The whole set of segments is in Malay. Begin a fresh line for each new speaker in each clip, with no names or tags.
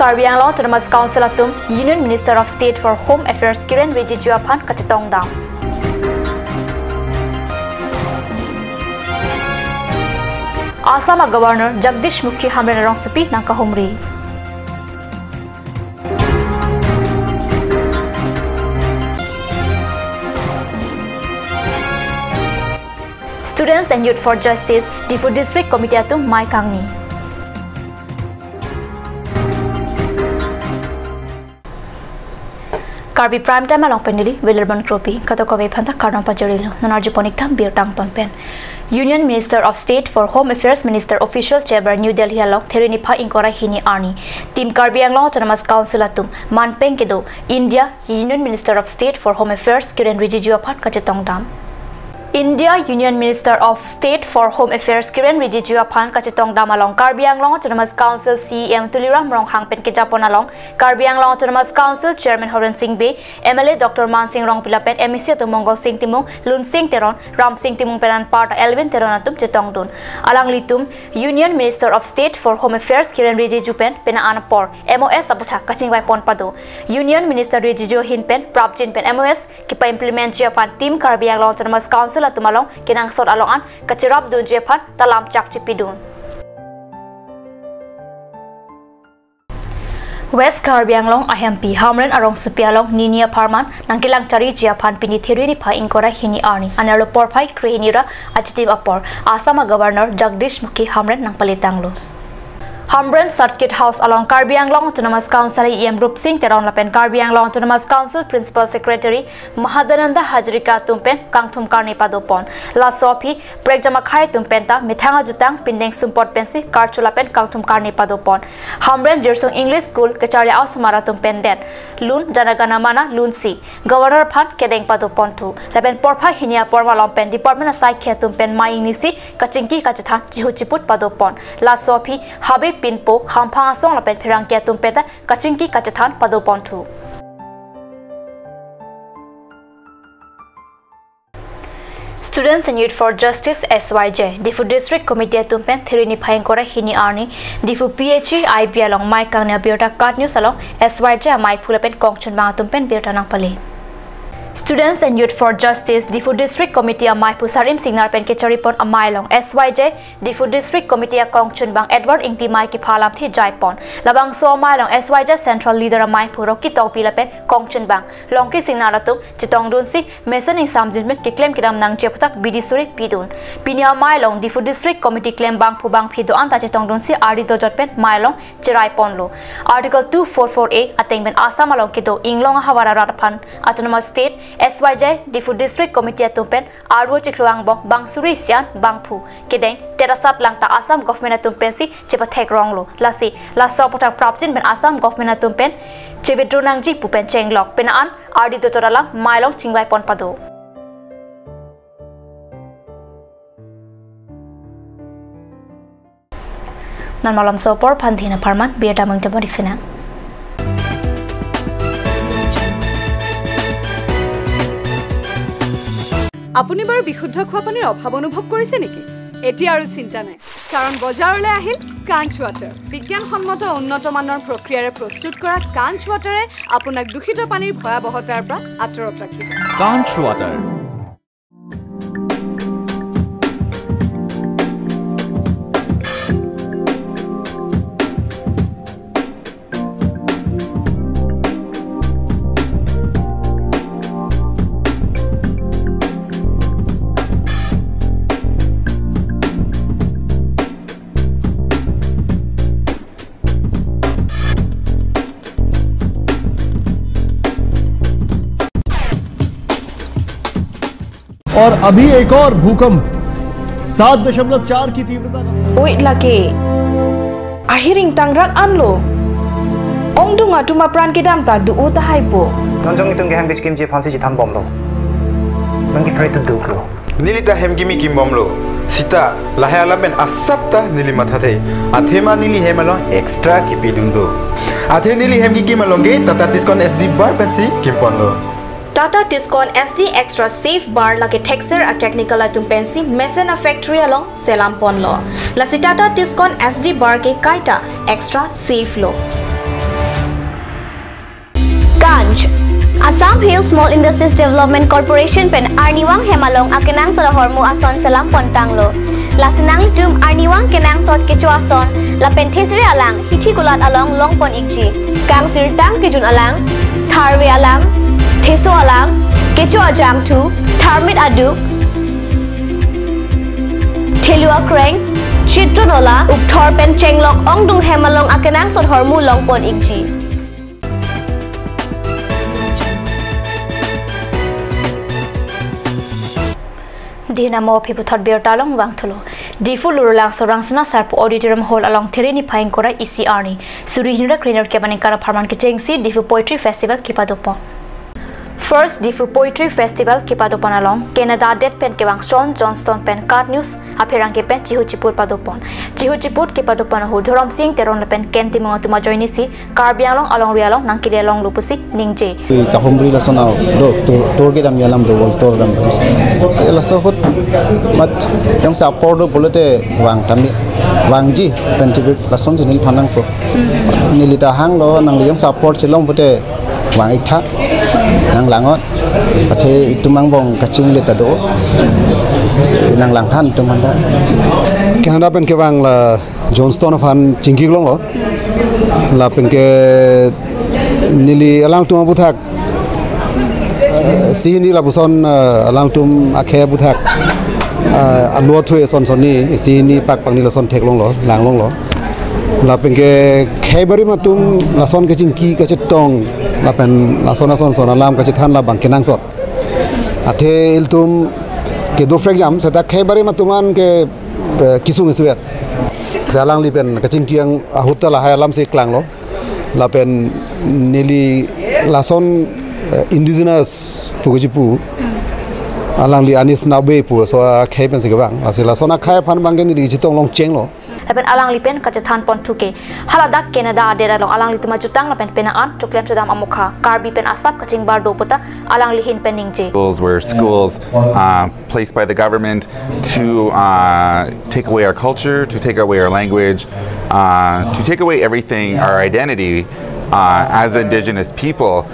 Karbi Autonomous Council atum Union Minister of State for Home Affairs Kiren Rijiju aphan kachetong dam. Assam Governor Jagdish Mukhi Hamren Rong Supi Nangka Humri. Students and Youth for Justice Difu District Committee atum Mai Kangni. Karbi prime time along penili Willerban Kropi Katokawe Panta Karnam Pajarilo Nanarju Poniktam Bir Tang Ponpen. Union Minister of State for Home Affairs Minister Official Chamber New Delhi along Therinipa Inkora Hini Arni. Team Karbi Autonomous Council atum Manpeng Kedo India Union Minister of State for Home Affairs Kiren Rijiju aphan kachetong dam. India Union Minister of State for Home Affairs Kiren Rijiju aphan kachetong dam along Karbi Autonomous Council CEM Tuliram Rong Hangpen ke Japon along Karbi Autonomous Council Chairman Horan Singh Be MLA Dr. Man Singh Rong Pilapen MEC to Mongol Singh Timung Lun Singh Teron Ram Singh Timung Penan Part Elvin Teron atum chetong dun alang litum Union Minister of State for Home Affairs Kiren Rijiju pen pena anapor MOS abutha kachingwai pon pado Union Minister Rijiju hin pen prapjin pen MOS kipa implement japan team Karbi Autonomous Council tumalong kinang sot alongan kachirap dun jepan talam chak chipidun. West Karbi Anglong IMP Hamren arong supialong Ninia Parman nangkilang cari japan pini theory pa inkora hini arni analo porpai krehinira achitive apor Assam Governor Jagdish Mukhi Hamren nang palitanglo. Hamren Circuit House along Karbi Autonomous Council EM Group Singh Teron Lapen Karbi Autonomous Council Principal Secretary Mahadananda Hajrika Tumpen Kangthum Karni Padopon La Sopi Prekjamakhai Tumpenta Mithanga Jutang Pindeng Sumport Pensi Karchulapen Kangthum Karni Padopon Hamren Jersong English School Kecharya Ausumara Tumpen Den Lun Janagana Mana Lun Si Governor Pan Kedeng Padopon tu Lapen Porpa Hinia Porma Lompen Department of Psyche Tumpen Mai Nisi Kachingki Kachathan Jihuchiput Padopon La Sopi Habib Pinpo Hampang Song Lapen Pirangkia Tumpeta Kachingki Kachathan Padopon tu. Students and Youth for Justice SYJ Difu District Committee Tumpen Thirini Phaingkora Hini Arni Difu PHE IB along Mai Kangna Biota Card News along SYJ Mai Phulapen Kongchun Bang Tumpen Biota Nang Pali. Students and Youth for Justice Difu District Committee Amai Pusarim Signar Pen Kecharipon Amailong SYJ Difu District Committee Kongchun Bang Edward Ingti Mai Ki Phalam Thi Jaipon Labang So Amailong SYJ Central Leader Amai Puroki Topi Lapen Kongchun Bang Longki Signar Atum Chitong Dun Si Mesan in Samjinment Ki Claim Kidam Nang Jepatak Bidisuri Pidun Pini Amailong Difu District Committee Claim Bang Pubang Pido Anta Chitong Dun Si Ardi Dojot Pen Mailong Chiraipon Lo Article 244A Attainment Assam Along Kido Inglong Hawara Ratapan Autonomous State SYJ Difu District Committee Tumpen Arwo Chikluang Bong Bang Surisian Bangpu Kedeng Terasat Langta Assam Government Tumpen Si Chepatek Ronglo Lasi Laso Potak Prapjin Ben Assam Government Tumpen Chevidrunang Ji Pupen Chenglok Penaan Ardi Dotoralang Mailong Chingwai Pon Pado Nan malam sopor Panthina Parman Biar Damang Jamodik Sina
আপুনি বাৰু বিশুদ্ধ খোৱা পানীৰ অভাৱ অনুভৱ কৰিছে নেকি এটি আৰু চিন্তা নাই কাৰণ বজাৰলৈ আহিল কাঞ্চ ওয়াটাৰ বিজ্ঞানসন্মত উন্নত মানৰ প্ৰক্ৰিয়াৰে প্ৰস্তুত কৰা কাঞ্চ ওয়াটাৰে আপোনাক দূষিত পানীৰ ভয়াবহতাৰ পৰা আঁতৰত ৰাখিব
কাঞ্চ ওয়াটাৰ
और अभी एक और भूकंप 7.4 की तीव्रता का
Wait lagi. Ahiring tangrak anlo. Ong dunga tuma pran kedam ta du uta haipo.
Tonjong itong gehang bitch kimchi phansi jitam bomlo. Nangki pray to duklo.
Nilita hemgimi kim bomlo. Sita lahaya lamen asapta nili mathate. Athema nili hemalon extra kipidundo. Athe nili hemgi kimalonge tata diskon SD bar pensi kimponlo.
Tata Tiscon SD Extra Safe Bar lagi texture a technical atum pensi Mesena Factory along Selampon lo. Lasi Tata Tiscon SD Bar ke kaita extra safe lo.
branch. Assam Hill Small Industries Development Corporation pen Arniwang Hemalong akenang sa hormu ason salam pontanglo. Lasinang tum Arniwang kenang sot kecuason la penthesri alang hithi gulat along longpon ikji. Kang sirtang kijun alang, tharwe alang, theso alang, kecu ajam tu, tharmit aduk, thelua kreng, chitronola, ukthor pen chenglok ongdung hemalong akenang sot hormu longpon ikji.
Dinamo people thought beer talong wang thulu. Difu lurulang sorang sena sarpu auditorium hall along Therini Pine Kora ECR ni. Suri hinra cleaner ke banikara farman ke chengsi Difu Poetry Festival kipadopon. First Difu Poetry Festival kipadopon along Canada Dead Pen ke bang Sean Johnston Pen Card News apirang ke pen Chihu Chiput padopon. Chihu Chiput kipadopon hu Dhuram Singh teron le pen Kenti Mongotuma joini si Karbi along rialong nangkiri along lupusi ningje.
Kahumri la sonau do tor ke dam yalam do wol tor dam se la sohot mat yang sa por do bolete wang ji pentivit la son jinil phanang ko nilita hang lo nang yang sa por chelong bote wang ikha nang langot athe itumang bong kaching le ta do nang lang than tumanda
Canada pen ke wang la Johnston of han chingki long lo la pen ke nili alang tuma buthak sini la buson alang tum akhe buthak alua thue son ni sini pak pang ni la son thek long lo lang long lo la pen ke khebari ma tum la son ke chingki ka chetong la pen la son alam ka chethan la bang kenang sot athe il tum ke do frek jam sata khebari ma tuman ke kisung suet zalang li pen ka chingki ang ahuta la hai alam se klang lo la pen nili la son Indigenous pujipu alang li anis nabe pu so khai pen se gawang la sona khai phan banggen ni chitong long cheng lo
lapen alang lipen kacathan pon tuke haladak Canada adera long alang lituma jutang lapen penaan choklem chodam amukha Karbi pen asap kaching bar do puta alang lihin pen ningje.
Schools were schools placed by the government to take away our culture, to take away our language, to take away everything, our identity. As Indigenous people.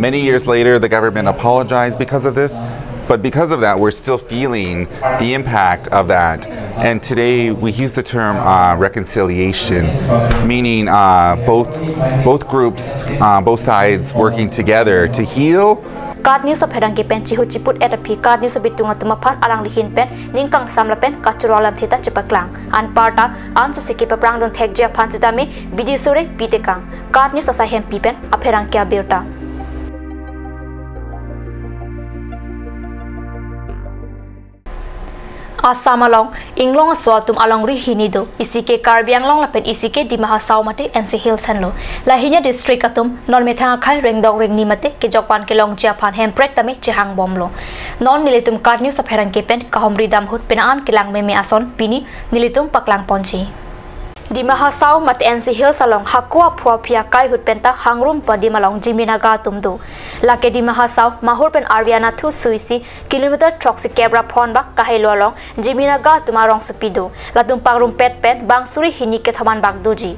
Many years later, the government apologized because of this, but because of that, we're still feeling the impact of that. And today, we use the term reconciliation, meaning both groups, both sides working together to heal.
Card News of Herang pen Chihu Chiput at a P Card News of Bitunga Tumapan alang lihin pen ningkang samla pen kachuralam theta chipaklang an parta an so sikipa prang don thek ja phansitame bidi sore pitekang Card News asa hem pipen apherang kya berta Assam along Inglong Swatum along Rihinido, Isike Karbiang long lapen Isike di Mahasau mate NC Hills Hanlo. Lahinya district atum non metang kai rengdong reng ni mate ke jokpan ke long Japan hem prek tame chehang bomlo. Non nilitum Card News apherang kepen kahomri damhut penaan kilang meme ason pini nilitum paklang ponchi. Di Mahasau mat NC Hills along hakua phua phia kai hut penta hangrum pa di malong jiminaga tumdu. Lake di Mahasau mahur pen Ariana thu suisi kilometer troksi kebra phon ba kahelo along jiminaga tumarong supido latum pangrum pet pen bang suri hini ke thaman bak duji.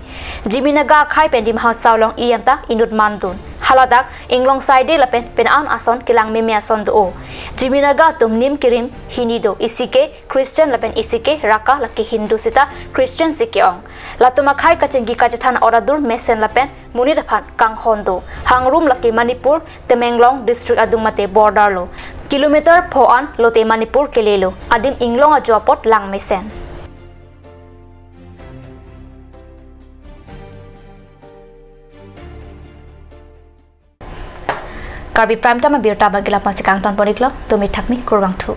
Jiminaga khai pen di Mahasau long iamta inut mandun. Haladak inglong side lapen penaan ason kilang meme ason do. Jiminaga tum nim kirim hinido isike Christian lapen isike raka laki Hindu sita Christian sikeong. Latuma khai kacenggi kajathan oradur mesen lapen muniraphan kang hondo hangrum laki Manipur Temenglong district adung mate border lo kilometer phoan lote Manipur kelelo adim inglong ajopot lang mesen. Karbi prime time birta bagila pasikang ton poniklo tumi thakmi kurwang thu